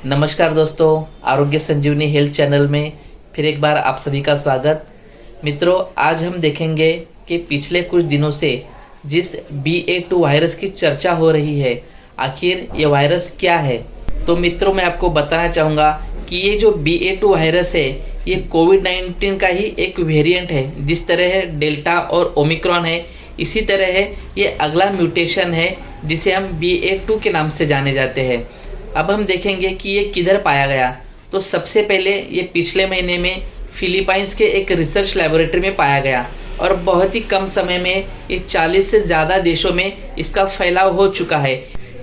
नमस्कार दोस्तों, आरोग्य संजीवनी हेल्थ चैनल में फिर एक बार आप सभी का स्वागत। मित्रों, आज हम देखेंगे कि पिछले कुछ दिनों से जिस BA.2 वायरस की चर्चा हो रही है, आखिर ये वायरस क्या है। तो मित्रों, मैं आपको बताना चाहूँगा कि ये जो BA.2 वायरस है, ये कोविड-19 का ही एक वेरिएंट है। जिस तरह है डेल्टा और ओमिक्रॉन है, इसी तरह है ये अगला म्यूटेशन है जिसे हम BA.2 के नाम से जाने जाते हैं। अब हम देखेंगे कि ये किधर पाया गया। तो सबसे पहले ये पिछले महीने में फिलीपाइंस के एक रिसर्च लैबोरेटरी में पाया गया और बहुत ही कम समय में ये 40 से ज़्यादा देशों में इसका फैलाव हो चुका है।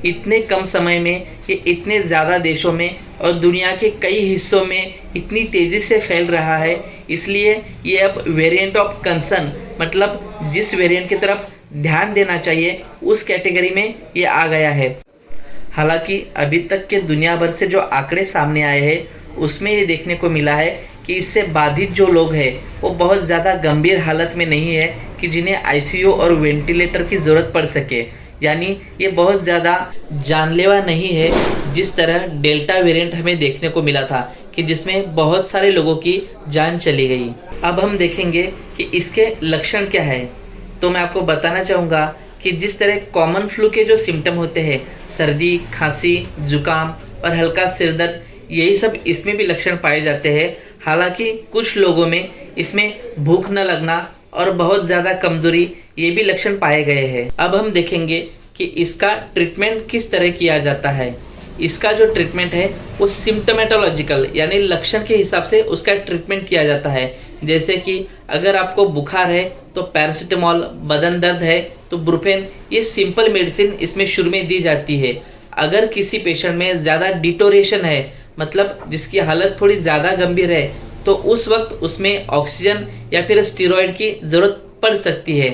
इतने कम समय में ये इतने ज़्यादा देशों में और दुनिया के कई हिस्सों में इतनी तेज़ी से फैल रहा है, इसलिए ये अब वेरिएंट ऑफ कंसर्न, मतलब जिस वेरिएंट की तरफ ध्यान देना चाहिए उस कैटेगरी में ये आ गया है। हालांकि अभी तक के दुनिया भर से जो आंकड़े सामने आए हैं उसमें ये देखने को मिला है कि इससे बाधित जो लोग हैं वो बहुत ज़्यादा गंभीर हालत में नहीं है कि जिन्हें ICU और वेंटिलेटर की ज़रूरत पड़ सके। यानी ये बहुत ज़्यादा जानलेवा नहीं है जिस तरह डेल्टा वेरिएंट हमें देखने को मिला था कि जिसमें बहुत सारे लोगों की जान चली गई। अब हम देखेंगे कि इसके लक्षण क्या है। तो मैं आपको बताना चाहूँगा कि जिस तरह कॉमन फ्लू के जो सिम्टम होते हैं, सर्दी, खांसी, जुकाम और हल्का सिर दर्द, यही सब इसमें भी लक्षण पाए जाते हैं। हालांकि कुछ लोगों में इसमें भूख न लगना और बहुत ज़्यादा कमजोरी, ये भी लक्षण पाए गए हैं। अब हम देखेंगे कि इसका ट्रीटमेंट किस तरह किया जाता है। इसका जो ट्रीटमेंट है वो सिम्टोमेटोलॉजिकल यानी लक्षण के हिसाब से उसका ट्रीटमेंट किया जाता है। जैसे कि अगर आपको बुखार है तो पैरासिटामोल, बदन दर्द है तो ब्रुफेन, ये सिंपल मेडिसिन इसमें शुरू में दी जाती है। अगर किसी पेशेंट में ज़्यादा डिटोरेशन है, मतलब जिसकी हालत थोड़ी ज़्यादा गंभीर है, तो उस वक्त उसमें ऑक्सीजन या फिर स्टीरॉयड की ज़रूरत पड़ सकती है।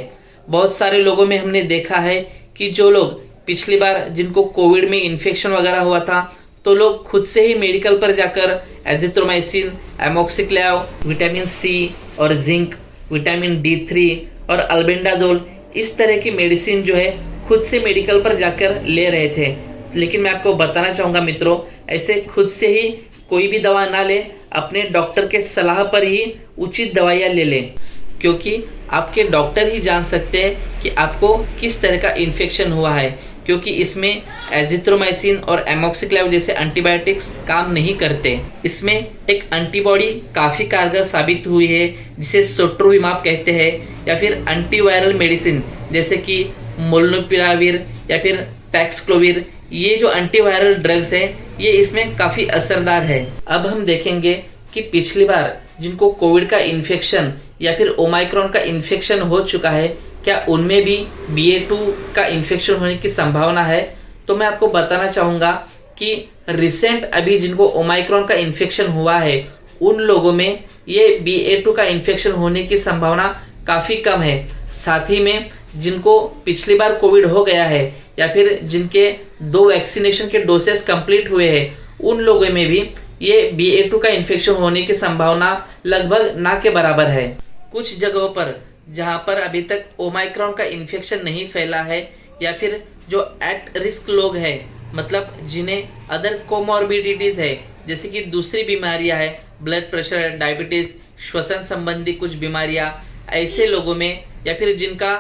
बहुत सारे लोगों में हमने देखा है कि जो लोग पिछली बार जिनको कोविड में इन्फेक्शन वगैरह हुआ था, तो लोग खुद से ही मेडिकल पर जाकर एजिथ्रोमाइसिन, एमोक्सिक्लेव, विटामिन C और जिंक, विटामिन D3 और अल्बेंडाजोल, इस तरह की मेडिसिन जो है खुद से मेडिकल पर जाकर ले रहे थे। लेकिन मैं आपको बताना चाहूँगा मित्रों, ऐसे खुद से ही कोई भी दवा ना ले, अपने डॉक्टर के सलाह पर ही उचित दवाइयाँ ले लें, क्योंकि आपके डॉक्टर ही जान सकते हैं कि आपको किस तरह का इन्फेक्शन हुआ है। क्योंकि इसमें एजिथ्रोमाइसिन और एमोक्सिक्लेव जैसे एंटीबायोटिक्स काम नहीं करते। इसमें एक एंटीबॉडी काफ़ी कारगर साबित हुई है जिसे सोट्रोविमाब कहते हैं, या फिर एंटीवायरल मेडिसिन जैसे कि मोलनुपिराविर या फिर पैक्सक्लोविर, ये जो एंटीवायरल ड्रग्स है ये इसमें काफ़ी असरदार है। अब हम देखेंगे कि पिछली बार जिनको कोविड का इन्फेक्शन या फिर ओमाइक्रॉन का इन्फेक्शन हो चुका है, क्या उनमें भी BA.2 का इन्फेक्शन होने की संभावना है। तो मैं आपको बताना चाहूँगा कि रिसेंट अभी जिनको ओमाइक्रॉन का इन्फेक्शन हुआ है, उन लोगों में ये BA.2 का इन्फेक्शन होने की संभावना काफ़ी कम है। साथ ही में जिनको पिछली बार कोविड हो गया है या फिर जिनके 2 वैक्सीनेशन के डोसेस कंप्लीट हुए हैं, उन लोगों में भी ये BA.2 का इन्फेक्शन होने की संभावना लगभग ना के बराबर है। कुछ जगहों पर जहां पर अभी तक ओमाइक्रॉन का इन्फेक्शन नहीं फैला है या फिर जो एट रिस्क लोग हैं, मतलब जिन्हें अदर कोमॉर्बिडिटीज है जैसे कि दूसरी बीमारियां है, ब्लड प्रेशर, डायबिटीज, श्वसन संबंधी कुछ बीमारियां, ऐसे लोगों में या फिर जिनका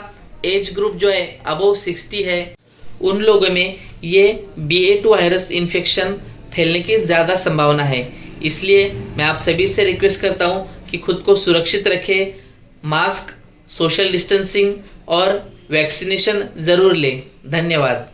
एज ग्रुप जो है अबव 60 है, उन लोगों में ये BA.2 वायरस इन्फेक्शन फैलने की ज़्यादा संभावना है। इसलिए मैं आप सभी से रिक्वेस्ट करता हूँ कि खुद को सुरक्षित रखें, मास्क, सोशल डिस्टेंसिंग और वैक्सीनेशन ज़रूर लें। धन्यवाद।